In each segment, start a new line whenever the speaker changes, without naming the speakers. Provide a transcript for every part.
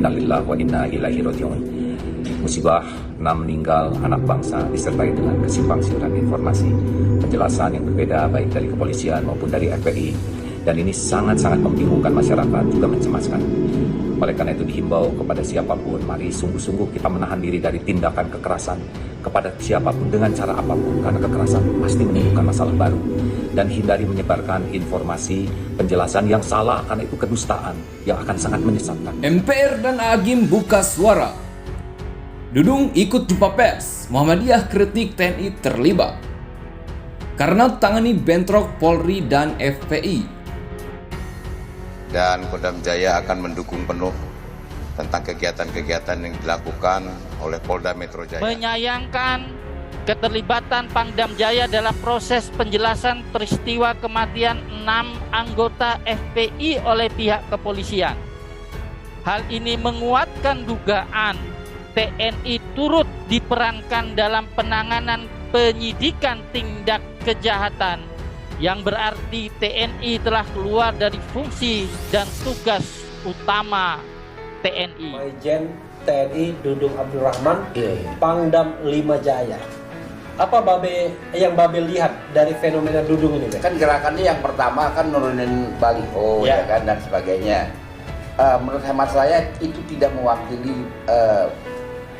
Innalillahi wa inna ilaihi raji'un. Musibah 6 meninggal anak bangsa disertai dengan kesimpang siuran informasi, penjelasan yang berbeda baik dari kepolisian maupun dari FPI, dan ini sangat-sangat membingungkan masyarakat, juga mencemaskan. Oleh karena itu dihimbau kepada siapapun, mari sungguh-sungguh kita menahan diri dari tindakan kekerasan kepada siapapun dengan cara apapun, karena kekerasan pasti menimbulkan masalah baru. Dan hindari menyebarkan informasi, penjelasan yang salah, karena itu kedustaan yang akan sangat menyesatkan.
MPR dan Agim buka suara. Dudung ikut jumpa pers, Muhammadiyah kritik TNI terlibat karena tangani bentrok Polri dan FPI.
Dan Kodam Jaya akan mendukung penuh tentang kegiatan-kegiatan yang dilakukan oleh Polda Metro Jaya.
Menyayangkan keterlibatan Pangdam Jaya dalam proses penjelasan peristiwa kematian 6 anggota FPI oleh pihak kepolisian. Hal ini menguatkan dugaan TNI turut diperankan dalam penanganan penyidikan tindak kejahatan, yang berarti TNI telah keluar dari fungsi dan tugas utama TNI.
Majen TNI Dudung Abdurrahman, Pangdam 5 Jaya. Apa yang Babe lihat dari fenomena Dudung ini?
Kan gerakannya yang pertama kan nurunin baliho ya kan dan sebagainya. Menurut hemat saya itu tidak mewakili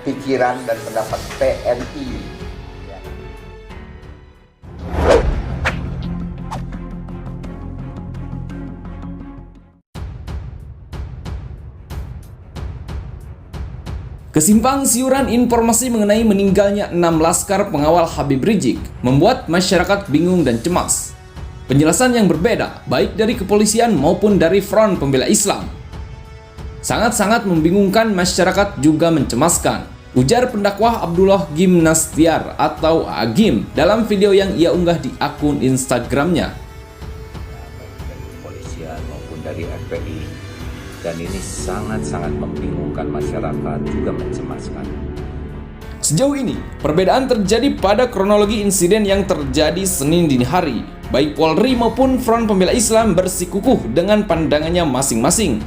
pikiran dan pendapat TNI.
Kesimpang siuran informasi mengenai meninggalnya 6 laskar pengawal Habib Rizik membuat masyarakat bingung dan cemas. Penjelasan yang berbeda baik dari kepolisian maupun dari Front Pembela Islam sangat-sangat membingungkan masyarakat, juga mencemaskan, ujar pendakwah Abdullah Gimnastiar atau Agim dalam video yang ia unggah di akun Instagramnya.
Dari kepolisian maupun dari FPI, dan ini sangat-sangat membingungkan masyarakat, juga mencemaskan.
Sejauh ini, perbedaan terjadi pada kronologi insiden yang terjadi Senin dini hari. Baik Polri maupun Front Pembela Islam bersikukuh dengan pandangannya masing-masing.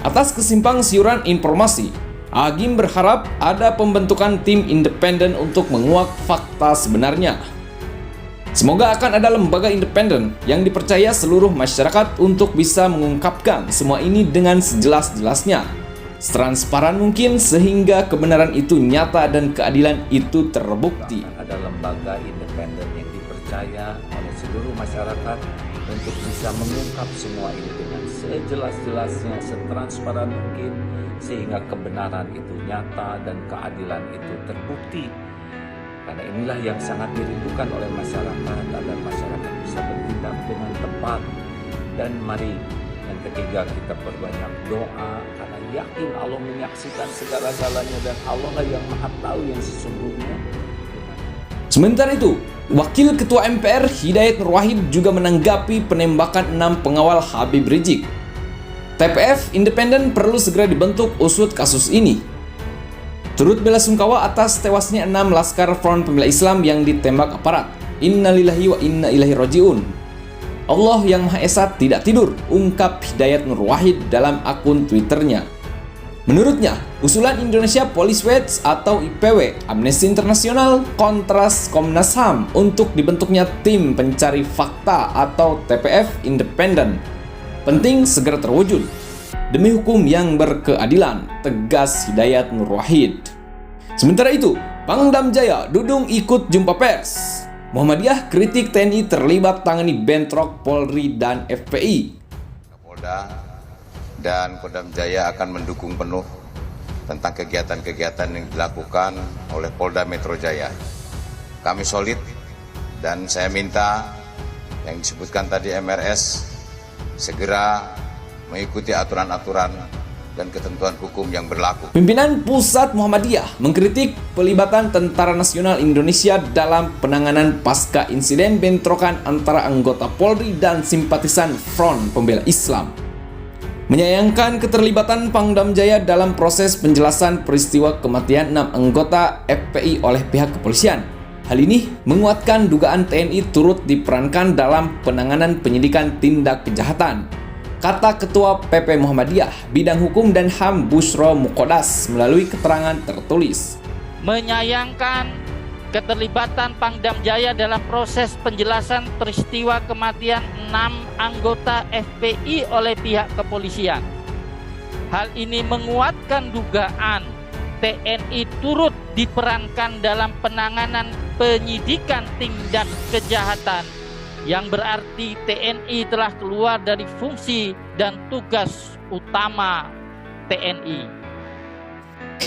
Atas kesimpang siuran informasi, Agim berharap ada pembentukan tim independen untuk menguak fakta sebenarnya. Semoga akan ada lembaga independen yang dipercaya seluruh masyarakat untuk bisa mengungkapkan semua ini dengan sejelas-jelasnya, setransparan mungkin, sehingga kebenaran itu nyata dan keadilan itu terbukti.
Ada lembaga independen yang dipercaya oleh seluruh masyarakat untuk bisa mengungkap semua ini dengan sejelas-jelasnya, setransparan mungkin, sehingga kebenaran itu nyata dan keadilan itu terbukti. Karena inilah yang sangat dirindukan oleh masyarakat, agar masyarakat bisa bertindak dengan tepat. Dan mari yang ketiga, kita perbanyak doa, karena yakin Allah menyaksikan segala-galanya dan Allah lah yang maha tahu yang sesungguhnya.
Sementara itu, Wakil Ketua MPR Hidayat Nur Wahid juga menanggapi penembakan 6 pengawal Habib Rizik. TPF independen perlu segera dibentuk usut kasus ini. Turut belasungkawa atas tewasnya 6 laskar Front Pembela Islam yang ditembak aparat. Innalillahi wa inna ilaihi raji'un. Allah yang Maha Esa tidak tidur, ungkap Hidayat Nur Wahid dalam akun Twitternya. Menurutnya, usulan Indonesia Police Watch atau IPW, Amnesty International, Kontras, Komnas HAM untuk dibentuknya tim pencari fakta atau TPF independen penting segera terwujud demi hukum yang berkeadilan, tegas Hidayat Nur Wahid. Sementara itu, Pangdam Jaya Dudung ikut jumpa pers. Muhammadiyah kritik TNI terlibat tangani bentrok Polri dan FPI.
Kapolda dan Kodam Jaya akan mendukung penuh tentang kegiatan-kegiatan yang dilakukan oleh Polda Metro Jaya. Kami solid dan saya minta yang disebutkan tadi MRS segera mengikuti aturan-aturan dan ketentuan hukum yang berlaku.
Pimpinan Pusat Muhammadiyah mengkritik pelibatan Tentara Nasional Indonesia dalam penanganan pasca insiden bentrokan antara anggota Polri dan simpatisan Front Pembela Islam. Menyayangkan keterlibatan Pangdam Jaya dalam proses penjelasan peristiwa kematian 6 anggota FPI oleh pihak kepolisian. Hal ini menguatkan dugaan TNI turut diperankan dalam penanganan penyidikan tindak kejahatan, kata Ketua PP Muhammadiyah Bidang Hukum dan HAM Busyro Muqaddas melalui keterangan tertulis.
Menyayangkan keterlibatan Pangdam Jaya dalam proses penjelasan peristiwa kematian 6 anggota FPI oleh pihak kepolisian. Hal ini menguatkan dugaan TNI turut diperankan dalam penanganan penyidikan tindak kejahatan, yang berarti TNI telah keluar dari fungsi dan tugas utama TNI.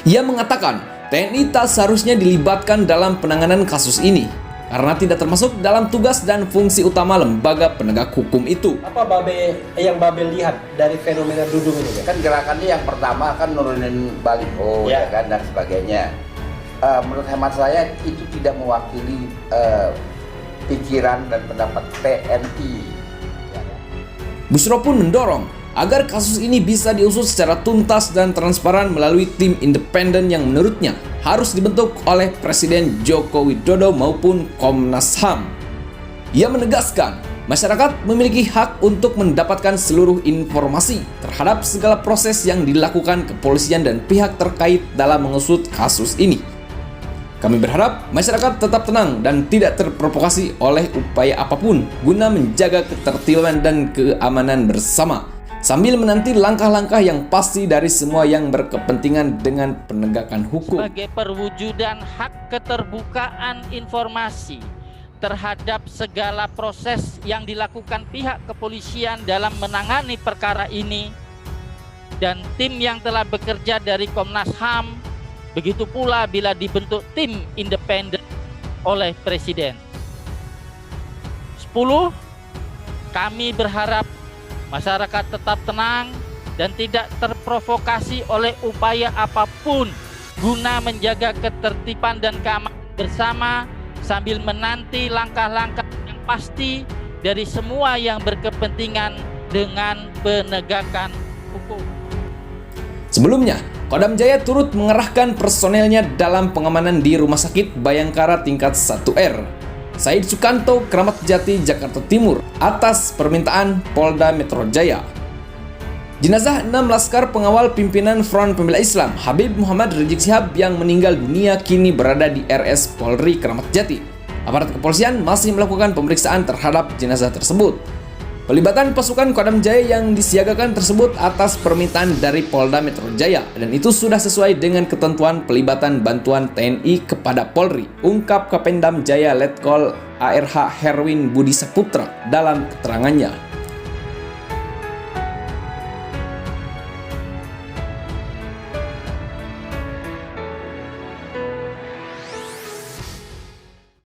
Ia mengatakan TNI tak seharusnya dilibatkan dalam penanganan kasus ini karena tidak termasuk dalam tugas dan fungsi utama lembaga penegak hukum itu.
Apa yang Babe lihat dari fenomena Dudung ini?
Kan gerakannya yang pertama kan nurunin baliho ya kan dan sebagainya. Menurut hemat saya itu tidak mewakili pikiran dan pendapat TNI.
Busyro pun mendorong agar kasus ini bisa diusut secara tuntas dan transparan melalui tim independen yang menurutnya harus dibentuk oleh Presiden Joko Widodo maupun Komnas HAM. Ia menegaskan, masyarakat memiliki hak untuk mendapatkan seluruh informasi terhadap segala proses yang dilakukan kepolisian dan pihak terkait dalam mengusut kasus ini. Kami berharap masyarakat tetap tenang dan tidak terprovokasi oleh upaya apapun guna menjaga ketertiban dan keamanan bersama, sambil menanti langkah-langkah yang pasti dari semua yang berkepentingan dengan penegakan hukum.
Sebagai perwujudan hak keterbukaan informasi terhadap segala proses yang dilakukan pihak kepolisian dalam menangani perkara ini, dan tim yang telah bekerja dari Komnas HAM, begitu pula bila dibentuk tim independen oleh Presiden. 10. Kami berharap masyarakat tetap tenang dan tidak terprovokasi oleh upaya apapun guna menjaga ketertiban dan keamanan bersama, sambil menanti langkah-langkah yang pasti dari semua yang berkepentingan dengan penegakan hukum.
Sebelumnya, Kodam Jaya turut mengerahkan personelnya dalam pengamanan di Rumah Sakit Bayangkara tingkat 1R Said Sukanto, Kramat Jati, Jakarta Timur atas permintaan Polda Metro Jaya. Jenazah 6 laskar pengawal pimpinan Front Pembela Islam Habib Muhammad Rizik Syihab yang meninggal dunia kini berada di RS Polri Kramat Jati. Aparat kepolisian masih melakukan pemeriksaan terhadap jenazah tersebut. Pelibatan pasukan Kodam Jaya yang disiagakan tersebut atas permintaan dari Polda Metro Jaya, dan itu sudah sesuai dengan ketentuan pelibatan bantuan TNI kepada Polri, ungkap Kapendam Jaya Letkol ARH Herwin Budi Saputra dalam keterangannya.